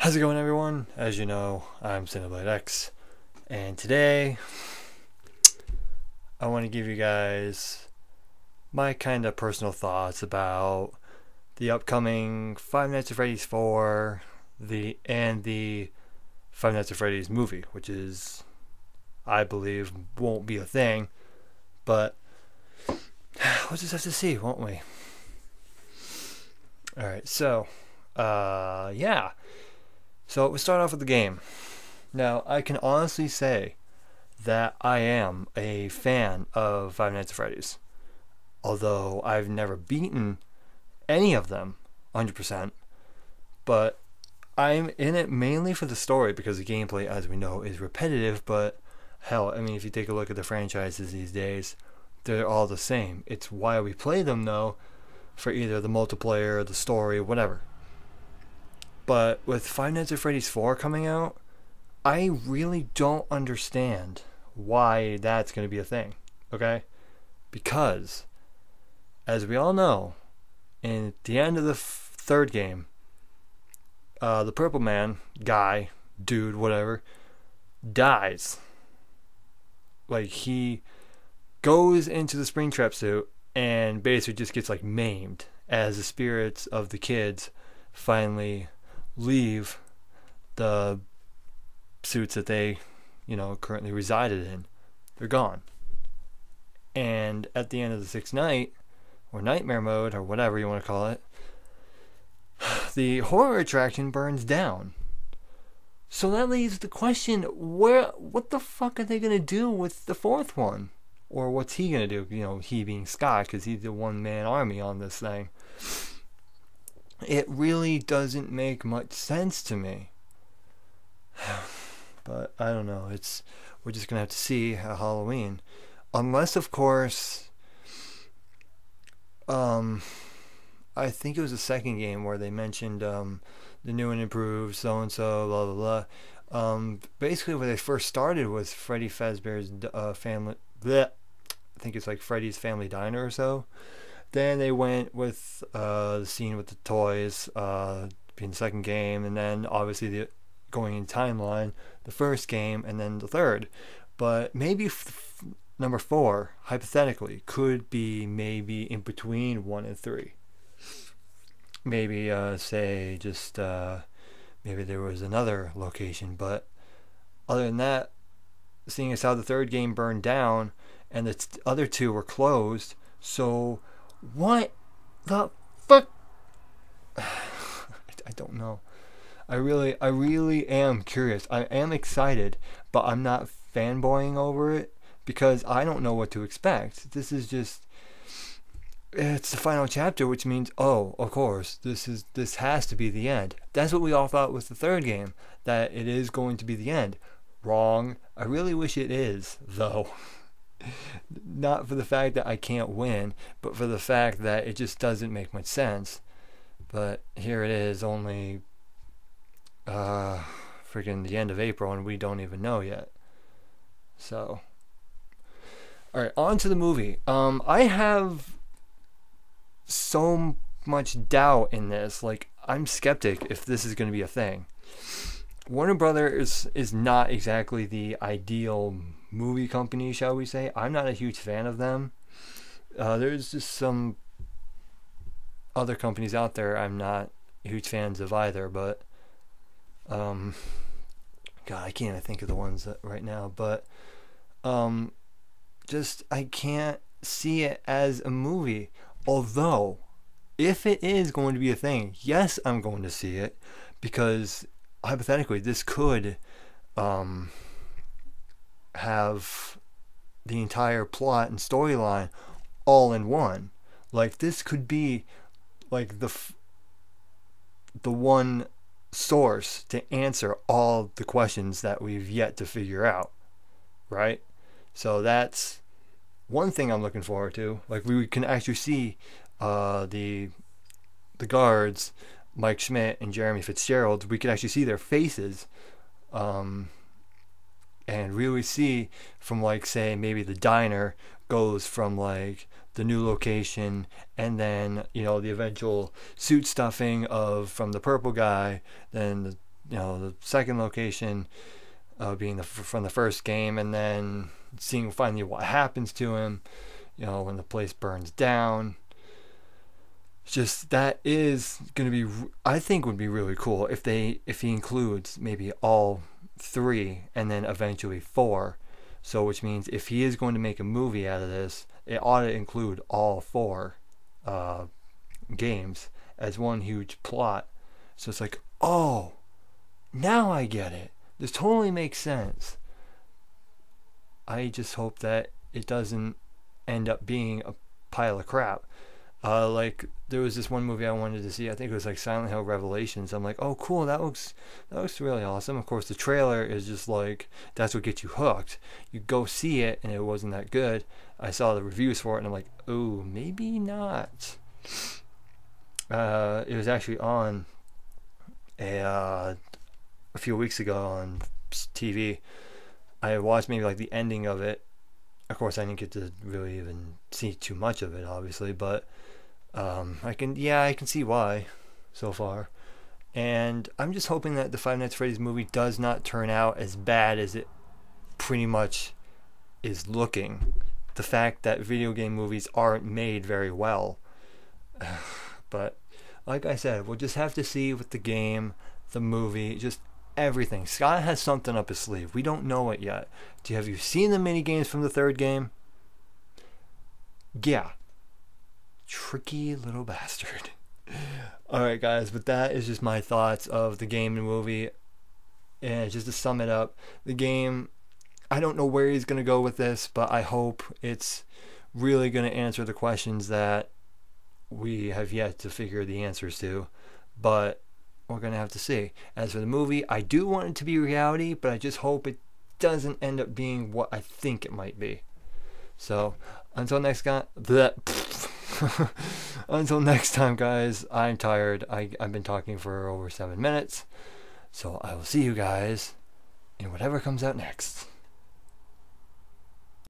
How's it going, everyone? As you know, I'm CinebladeX, and today I want to give you guys my kind of personal thoughts about the upcoming Five Nights at Freddy's 4 and the Five Nights at Freddy's movie, which is, I believe, won't be a thing, but we'll just have to see, won't we? Alright, so, yeah. So we start off with the game. Now, I can honestly say that I am a fan of Five Nights at Freddy's. Although I've never beaten any of them 100%. But I'm in it mainly for the story because the gameplay, as we know, is repetitive. But hell, I mean, if you take a look at the franchises these days, they're all the same. It's why we play them, though, for either the multiplayer, the story, whatever. But with Five Nights at Freddy's 4 coming out, I really don't understand why that's going to be a thing, okay? Because, as we all know, at the end of the third game, the Purple Man, guy, dude, whatever, dies. Like, he goes into the Springtrap suit and basically just gets, like, maimed as the spirits of the kids finally leave the suits that they, currently resided in. They're gone. And at the end of the sixth night, or nightmare mode, or whatever you want to call it, the horror attraction burns down. So that leaves the question, what the fuck are they going to do with the fourth one? Or what's he going to do? He being Scott, because he's the one-man army on this thing. It really doesn't make much sense to me. But I don't know. We're just gonna have to see at Halloween, unless, of course, I think it was the second game where they mentioned the new and improved so and so, blah blah blah. Basically, where they first started was Freddy Fazbear's family. Bleh, I think it's like Freddy's Family Diner or so. Then they went with the scene with the toys being the second game, and then obviously the going in timeline, the first game, and then the third. But maybe number 4, hypothetically, could be maybe in between 1 and 3. Maybe say just maybe there was another location, but other than that, seeing as how the third game burned down and the other two were closed, so what the fuck? I don't know. I really am curious. I am excited, but I'm not fanboying over it because I don't know what to expect. This is just, it's the final chapter, which means, oh, of course, this has to be the end. That's what we all thought was the third game, that it is going to be the end. Wrong. I really wish it is, though. Not for the fact that I can't win, but for the fact that it just doesn't make much sense. But here it is, only freaking the end of April, and we don't even know yet. So, alright, on to the movie. I have so much doubt in this. Like, I'm skeptic if this is going to be a thing. Warner Brothers is not exactly the ideal movie company, shall we say. I'm not a huge fan of them. There's just some other companies out there I'm not huge fans of either, but God, I can't even think of the ones right now, but just I can't see it as a movie. Although, if it is going to be a thing, yes, I'm going to see it, because hypothetically, this could have the entire plot and storyline all in one. Like, this could be like the one source to answer all the questions that we've yet to figure out, right? So that's one thing I'm looking forward to. Like, we can actually see the guards, Mike Schmidt and Jeremy Fitzgerald. We could actually see their faces, and really see from, like, say maybe the diner goes from like the new location, and then the eventual suit stuffing of from the purple guy, then the second location being from the first game, and then seeing finally what happens to him, when the place burns down. Just that is going to be, I think, would be really cool if he includes maybe all 3 and then eventually 4. So which means if he is going to make a movie out of this, it ought to include all 4 games as one huge plot. So it's like, oh, now I get it. This totally makes sense. I just hope that it doesn't end up being a pile of crap. Like there was this one movie I wanted to see. I think it was like Silent Hill Revelations. I'm like, oh cool, that looks really awesome. Of course, the trailer is just like, that's what gets you hooked. You go see it, and it wasn't that good. I saw the reviews for it, and I'm like, oh, maybe not. It was actually on a few weeks ago on TV. I watched maybe like the ending of it. Of course, I didn't get to really even see too much of it, obviously, but I can see why so far. And I'm just hoping that the Five Nights at Freddy's movie does not turn out as bad as it pretty much is looking. The fact that video game movies aren't made very well. But like I said, we'll just have to see with the game, the movie, just everything. Scott has something up his sleeve. We don't know it yet. Have you seen the mini games from the third game? Yeah. Tricky little bastard. Alright guys, but that is just my thoughts of the game and movie. And just to sum it up, the game, I don't know where he's going to go with this, but I hope it's really going to answer the questions that we have yet to figure the answers to. But we're going to have to see. As for the movie, I do want it to be reality, but I just hope it doesn't end up being what I think it might be. So, until next until next time, guys, I'm tired. I've been talking for over 7 minutes. So, I will see you guys in whatever comes out next.